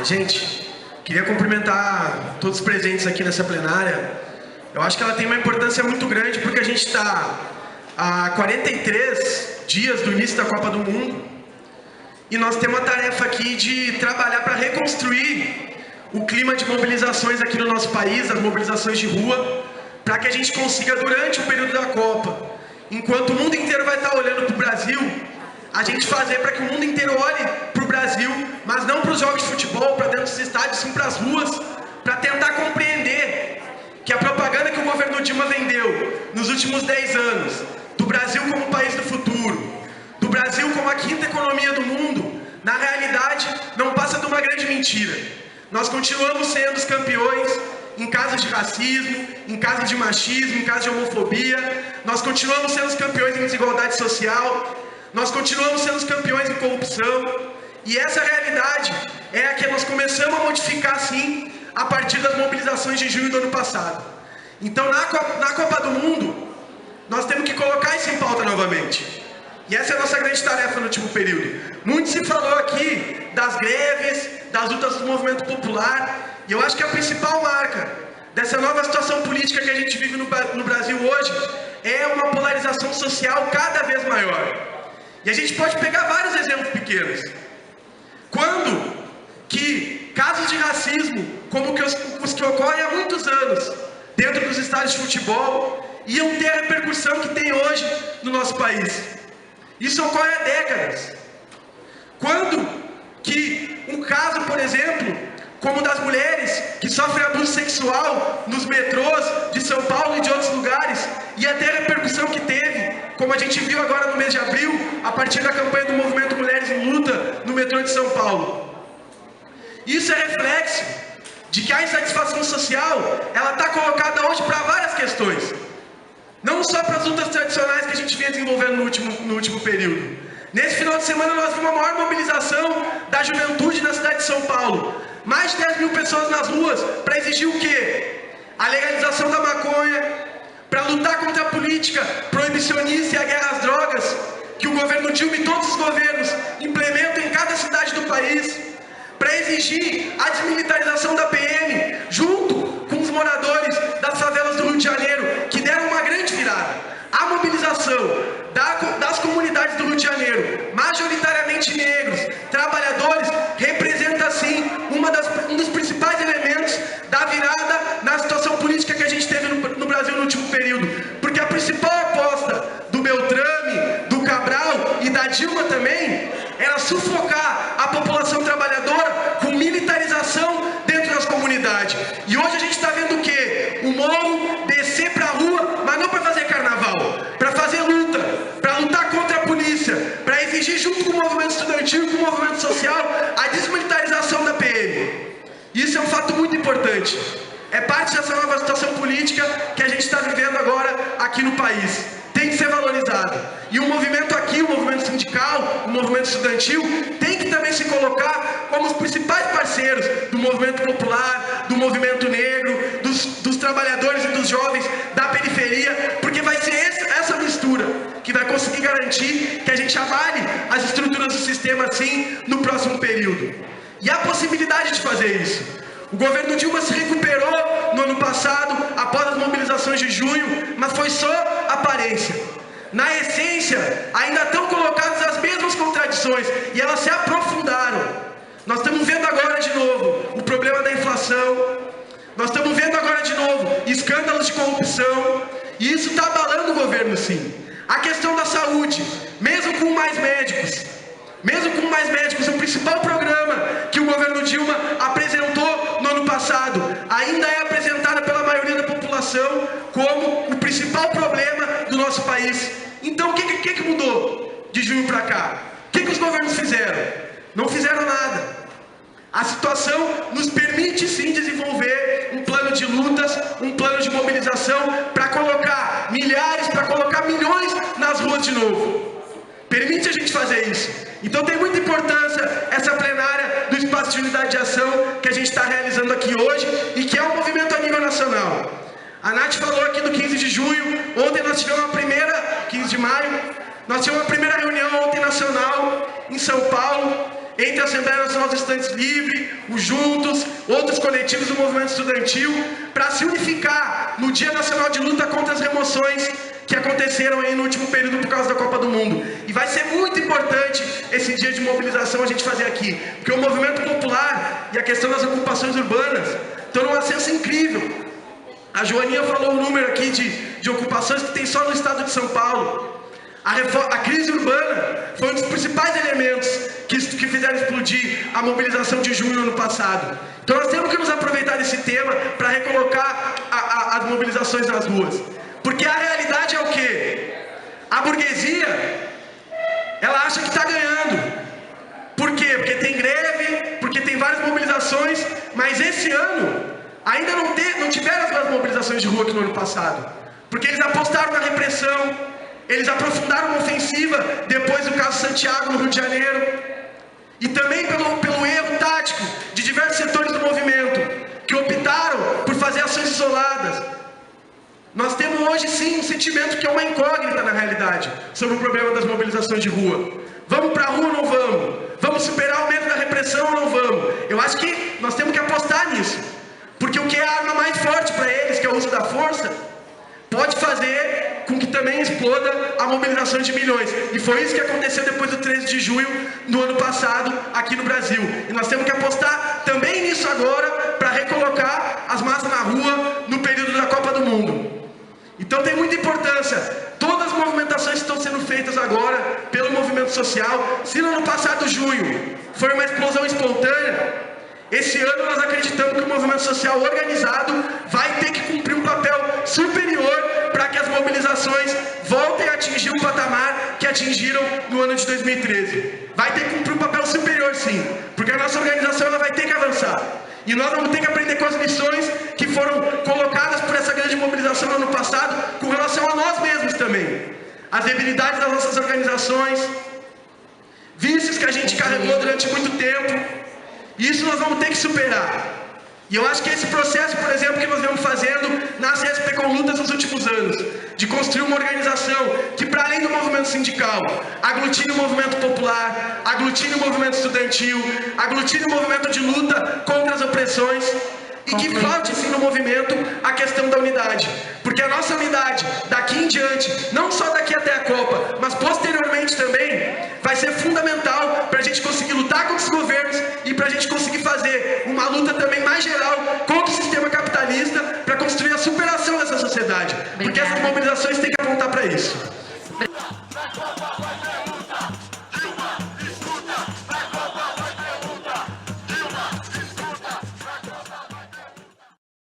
Gente, queria cumprimentar todos os presentes aqui nessa plenária. Eu acho que ela tem uma importância muito grande porque a gente está há 43 dias do início da Copa do Mundo e nós temos a tarefa aqui de trabalhar para reconstruir o clima de mobilizações aqui no nosso país, as mobilizações de rua, para que a gente consiga, durante o período da Copa, enquanto o mundo inteiro vai estar olhando para o Brasil, a gente fazer para que o mundo inteiro olhe para o Brasil, mas não para os jogos de futebol, para dentro dos estádios, sim para as ruas, para tentar compreender que a propaganda que o governo Dilma vendeu nos últimos 10 anos, do Brasil como o país do futuro, do Brasil como a quinta economia do mundo, na realidade não passa de uma grande mentira. Nós continuamos sendo os campeões em casos de racismo, em casos de machismo, em casos de homofobia, nós continuamos sendo os campeões em desigualdade social, nós continuamos sendo os campeões em corrupção, e essa realidade é a que nós começamos a modificar, sim, a partir das mobilizações de junho do ano passado. Então, na Copa do Mundo, nós temos que colocar isso em pauta novamente. E essa é a nossa grande tarefa no último período. Muito se falou aqui das greves, das lutas do movimento popular, e eu acho que a principal marca dessa nova situação política que a gente vive no Brasil hoje é uma polarização social cada vez maior. E a gente pode pegar vários exemplos pequenos. Quando que casos de racismo, como os que ocorrem há muitos anos, dentro dos estádios de futebol, iam ter a repercussão que tem hoje no nosso país. Isso ocorre há décadas. Quando que um caso, por exemplo, como o das mulheres que sofrem abuso sexual nos metrôs de São Paulo e de outros lugares, ia ter a repercussão que teve, como a gente viu agora no mês de abril, a partir da campanha do movimento Mulheres em Luta no metrô de São Paulo. Isso é reflexo de que a insatisfação social, ela está colocada hoje para várias questões. Não só para as lutas tradicionais que a gente vinha desenvolvendo no último período. Nesse final de semana nós vimos a maior mobilização da juventude na cidade de São Paulo. Mais de 10 mil pessoas nas ruas para exigir o quê? A legalização da maconha, para lutar contra a política proibicionista e a guerra às drogas, que o governo Dilma e todos os governos implementam em cada cidade do país, para exigir a desmilitarização da PM, junto com os moradores das favelas do Rio de Janeiro, que deram uma grande virada. A mobilização das comunidades do Rio de Janeiro, majoritariamente negros, trabalhadores, representa sim um dos principais elementos da virada na situação política que a gente teve no Brasil no último período. Porque a principal aposta do Beltrame, do Cabral e da Dilma também era sufocar a população trabalhadora com militarização dentro das comunidades. E hoje a gente está vendo o quê? O Moro descer para a rua, mas não para fazer carnaval, para fazer luta, para lutar contra a polícia, para exigir junto com o movimento estudantil e com o movimento social a desmilitarização da PM. Isso é um fato muito importante. É parte dessa nova situação política que a gente está vivendo agora aqui no país. Tem que ser valorizado. E o movimento aqui, o movimento sindical, o movimento estudantil, tem que também se colocar como os principais parceiros do movimento popular, do movimento negro, dos trabalhadores e dos jovens da periferia, porque vai ser essa mistura que vai conseguir garantir que a gente avale as estruturas do sistema assim no próximo período. E a possibilidade de fazer isso. O governo Dilma se recuperou no ano passado, após as mobilizações de junho, mas foi só aparência. Na essência, ainda estão colocadas as mesmas contradições, e elas se aprofundaram. Nós estamos vendo agora de novo o problema da inflação, nós estamos vendo agora de novo escândalos de corrupção, e isso está abalando o governo sim. A questão da saúde, mesmo com mais médicos, o principal programa que o governo Dilma apresentou no ano passado ainda é apresentado pela maioria da população como o principal problema do nosso país. Então o que mudou de junho para cá? O que os governos fizeram? Não fizeram nada. A situação nos permite sim desenvolver um plano de lutas, um plano de mobilização para colocar milhares, para colocar milhões nas ruas de novo. Permite a gente fazer isso. Então tem muita importância essa plenária do Espaço de Unidade de Ação que a gente está realizando aqui hoje e que é um movimento a nível nacional. A Nath falou aqui do 15 de junho, ontem nós Nós tivemos a primeira reunião ontem nacional em São Paulo, entre a Assembleia Nacional dos Estudantes Livres, os Juntos, outros coletivos do movimento estudantil, para se unificar no Dia Nacional de Luta contra as Remoções que aconteceram aí no último período por causa da Copa do Mundo. E vai ser muito importante esse dia de mobilização a gente fazer aqui, porque o movimento popular e a questão das ocupações urbanas estão num ascenso incrível. A Joaninha falou o número aqui de ocupações que tem só no estado de São Paulo. A crise urbana foi um dos principais elementos que fizeram explodir a mobilização de junho do ano passado. Então nós temos que nos aproveitar desse tema para recolocar as mobilizações nas ruas. Porque a realidade é o quê? A burguesia, ela acha que está ganhando. Por quê? Porque tem greve, porque tem várias mobilizações, mas esse ano ainda não tiveram as mesmas mobilizações de rua que no ano passado. Porque eles apostaram na repressão, eles aprofundaram uma ofensiva depois do caso Santiago, no Rio de Janeiro. E também pelo erro tático de diversos setores do movimento, que optaram por fazer ações isoladas. Nós temos hoje sim um sentimento que é uma incógnita na realidade sobre o problema das mobilizações de rua. Vamos para a rua ou não vamos? Vamos superar o medo da repressão ou não vamos? Eu acho que nós temos que apostar nisso. Porque o que é a arma mais forte para eles, que é o uso da força, pode fazer com que também exploda a mobilização de milhões. E foi isso que aconteceu depois do 13 de junho do ano passado aqui no Brasil. E nós temos que apostar também nisso agora para recolocar as massas na rua no período da Copa do Mundo. Então tem muita importância. Todas as movimentações que estão sendo feitas agora pelo movimento social, se no ano passado, junho, foi uma explosão espontânea, esse ano nós acreditamos que o movimento social organizado vai ter que cumprir um papel superior para que as mobilizações voltem a atingir o patamar que atingiram no ano de 2013. Vai ter que cumprir um papel superior sim, porque a nossa organização ela vai ter que avançar. E nós vamos ter que aprender com as lições que foram colocadas por essa grande mobilização no ano passado, com relação a nós mesmos também. As debilidades das nossas organizações, vícios que a gente carregou durante muito tempo. E isso nós vamos ter que superar. E eu acho que esse processo, por exemplo, que nós vemos fazendo na CSP com Lutas nos últimos anos, de construir uma organização que, para além do movimento sindical, aglutine o movimento popular, aglutine o movimento estudantil, aglutine o movimento de luta contra as opressões, e que falte sim no movimento a questão da unidade. Porque a nossa unidade, daqui em diante, não só daqui até a Copa, mas posteriormente também, vai ser fundamental para a gente conseguir lutar contra os governos e para a gente conseguir fazer uma luta também mais geral contra o sistema capitalista para construir a superação dessa sociedade. Porque essas mobilizações têm que apontar para isso.